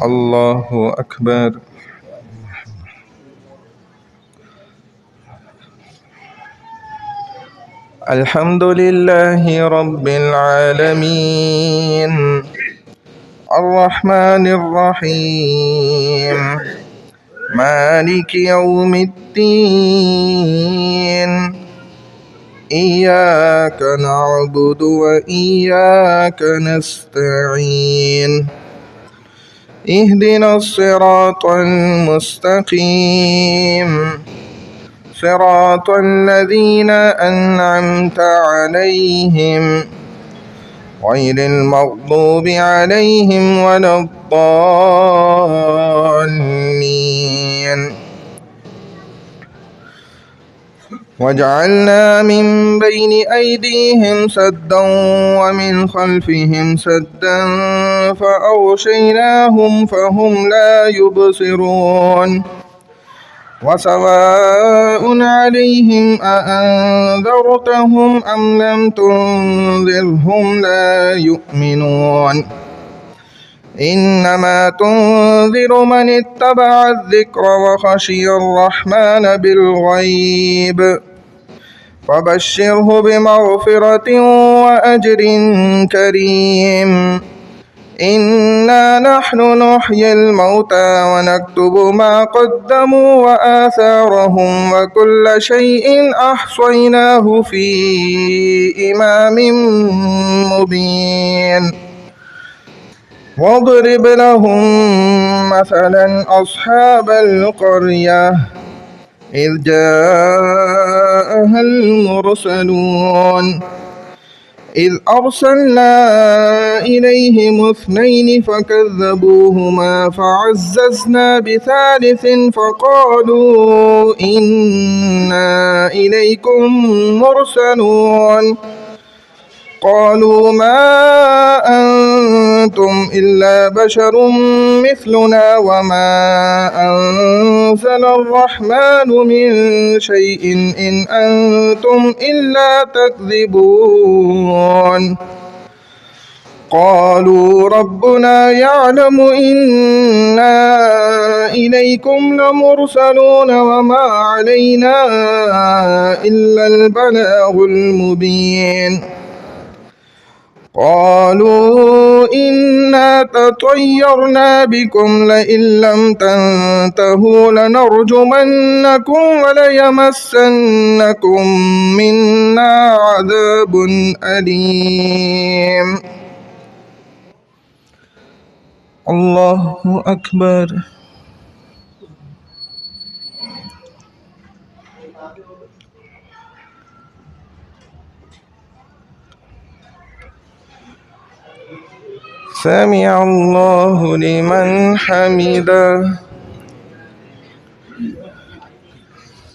الله أكبر. الحمد لله رب العالمين الرحمن الرحيم مالك يوم الدين إياك نعبد وإياك نستعين اهدنا الصراط المستقيم صراط الذين أنعمت عليهم غير المغضوب عليهم ولا الضالين وجعلنا من بين أيديهم سدا ومن خلفهم سدا فأغشيناهم فهم لا يبصرون وسواء عليهم أأنذرتهم أم لم تنذرهم لا يؤمنون إنما تنذر من اتبع الذكر وخشي الرحمن بالغيب فبشره بمغفرة وأجر كريم إنا نحن نحيي الموتى ونكتب ما قدموا وآثارهم وكل شيء أحصيناه في إمام مبين واضرب لهم مثلا أصحاب القرية إذ جاءها المرسلون إذ أرسلنا إليهم اثنين فكذبوهما فعززنا بثالث فقالوا إنا إليكم مرسلون قالوا ما أنتم إلا بشر مثلنا وما أنزل الرحمن من شيء إن أنتم إلا تكذبون قالوا ربنا يعلم إنا إليكم لمرسلون وما علينا إلا البلاغ المبين قالوا إنا تطيرنا بكم لئن لم تنتهوا لنرجمنكم وليمسنكم منا عذاب أليم الله أكبر. سمع الله لمن حمده.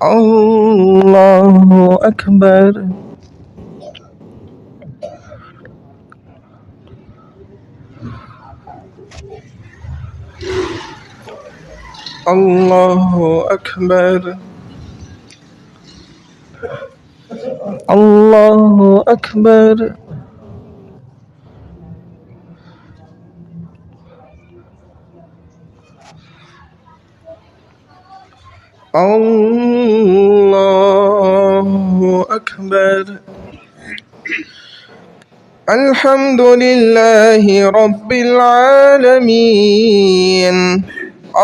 الله أكبر. الله أكبر. الله أكبر. الله أكبر. الحمد لله رب العالمين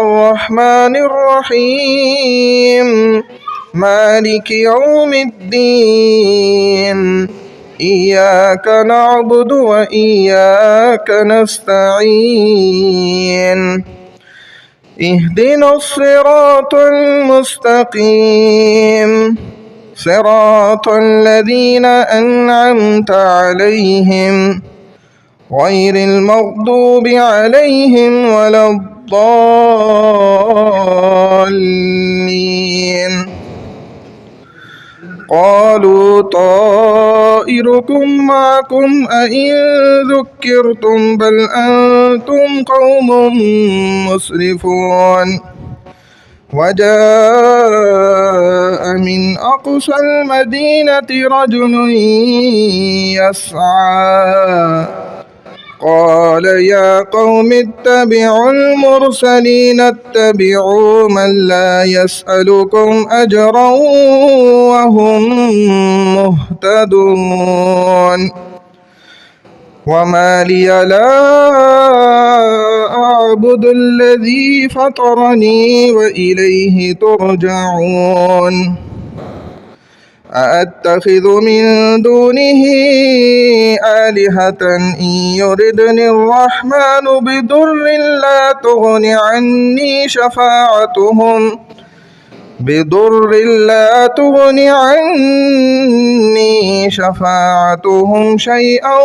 الرحمن الرحيم مالك يوم الدين إياك نعبد وإياك نستعين اهدنا الصراط المستقيم صراط الذين أنعمت عليهم غير المغضوب عليهم ولا الضالين قالوا طائركم معكم أئن ذكرتم بل أنتم قوم مسرفون وجاء من أقصى المدينة رجل يسعى قال يا قوم اتبعوا المرسلين اتبعوا من لا يسألكم أجرا وهم مهتدون وما لي لا أعبد الذي فطرني وإليه ترجعون أأتخذ من دونه آلهة إن يردني الرحمن بضر لا تغن عني شفاعتهم شيئا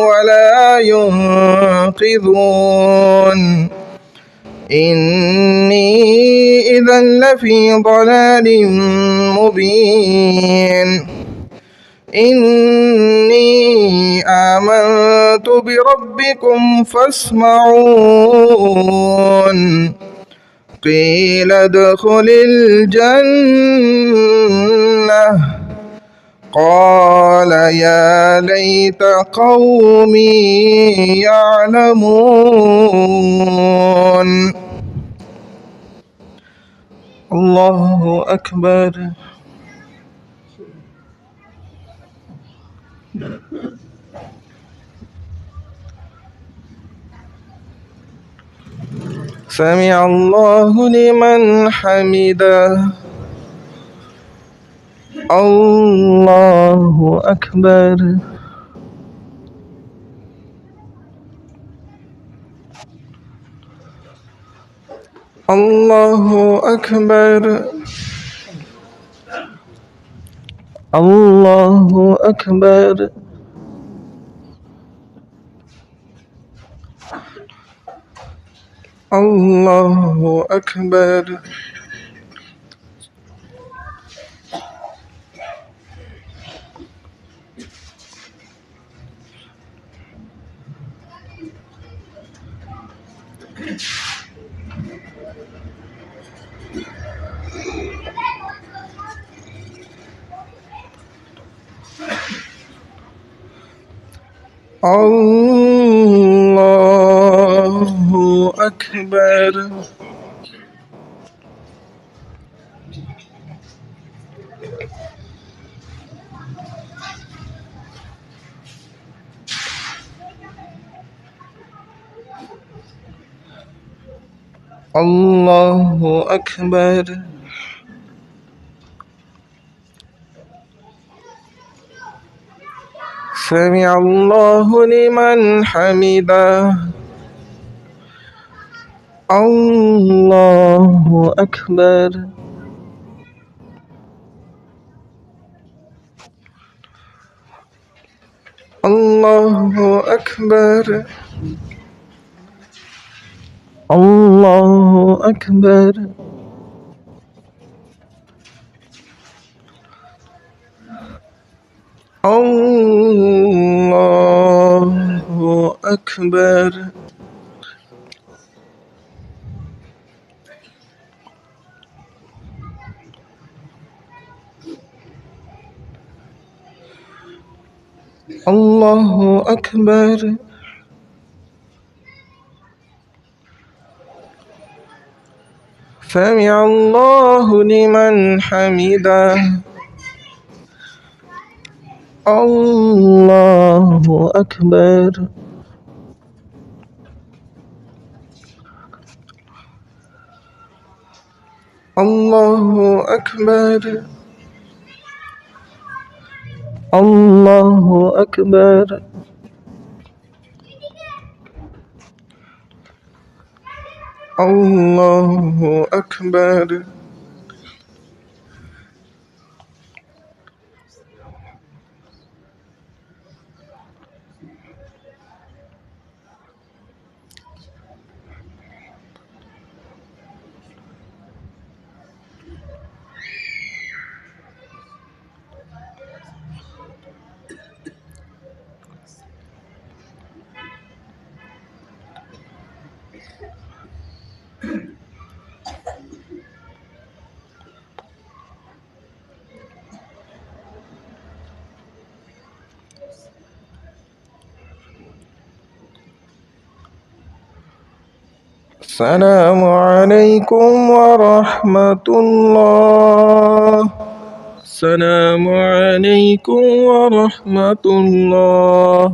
ولا ينقذون إني إذا لفي ضلال مبين إني آمنت بربكم فاسمعون قيل ادخل الجنة قال يا ليت قومي يعلمون الله أكبر سمع الله لمن حمده الله أكبر الله أكبر الله أكبر الله أكبر الله أكبر الله أكبر سمع الله لمن حمده الله أكبر الله أكبر الله أكبر الله أكبر الله أكبر سمع الله لمن حمده الله أكبر الله أكبر الله أكبر الله أكبر السلام عليكم ورحمة الله. السلام عليكم ورحمة الله.